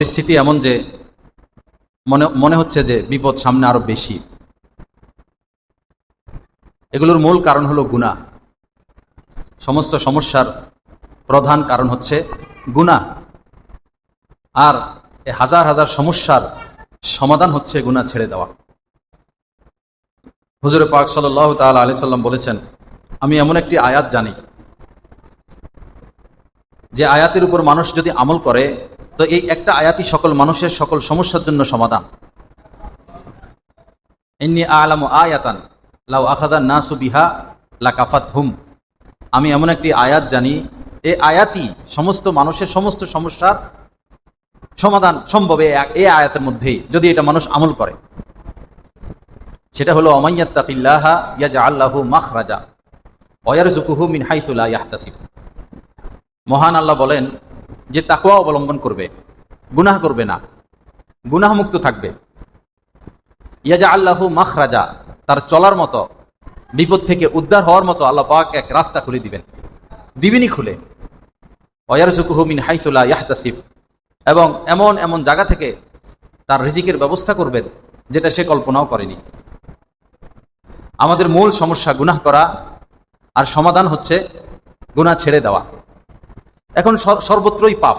পরিস্থিতি এমন যে মনে মনে হচ্ছে যে বিপদ সামনে আরো বেশি। এগুলোর মূল কারণ হলো গুনাহ। সমস্ত সমস্যার প্রধান কারণ হচ্ছে গুনাহ। আর এই হাজার হাজার সমস্যার সমাধান হচ্ছে গুনাহ ছেড়ে দেওয়া। হুজুর পাক সাল্লাল্লাহু তাআলা আলাইহি সাল্লাম বলেছেন, আমি এমন একটি আয়াত জানি যে আয়াতের উপর মানুষ যদি আমল করে তো এই একটা আয়াতই সকল মানুষের সকল সমস্যার জন্য সমাধান। ইন্নী আ'লামু আয়াতান লাউ আখাযান নাসু বিহা লাকাফাতহুম। আমি এমন একটি আয়াত জানি, এই আয়াতই সমস্ত মানুষের সমস্ত সমস্যার সমাধান সম্ভব এই আয়াতের মধ্যেই, যদি এটা মানুষ আমল করে। সেটা হলো আমাইয়াত্তাকিল্লাহা ইয়াজআল লাহু মাখরাজা ওয়া ইয়ারযুকুহু মিন হাইসু লা ইয়াহতাসিব। মহান আল্লাহ বলেন যে তাকওয়া অবলম্বন করবে, গুনাহ করবে না, গুনাহ মুক্ত থাকবে, ইয়াজআল লাহু মাখরাজা, তার চলার মতো, বিপদ থেকে উদ্ধার হওয়ার মতো আল্লাহ পাক এক রাস্তা খুলে দিবেনই খুলে। ওয়া ইয়ারযুকুহু মিন হাইসু লা ইয়াহতাসিব, এবং এমন এমন জায়গা থেকে তার রিজিকের ব্যবস্থা করবেন যেটা সে কল্পনাও করেনি। আমাদের মূল সমস্যা গুনাহ করা, আর সমাধান হচ্ছে গুনাহ ছেড়ে দেওয়া। এখন সর্বত্রই পাপ।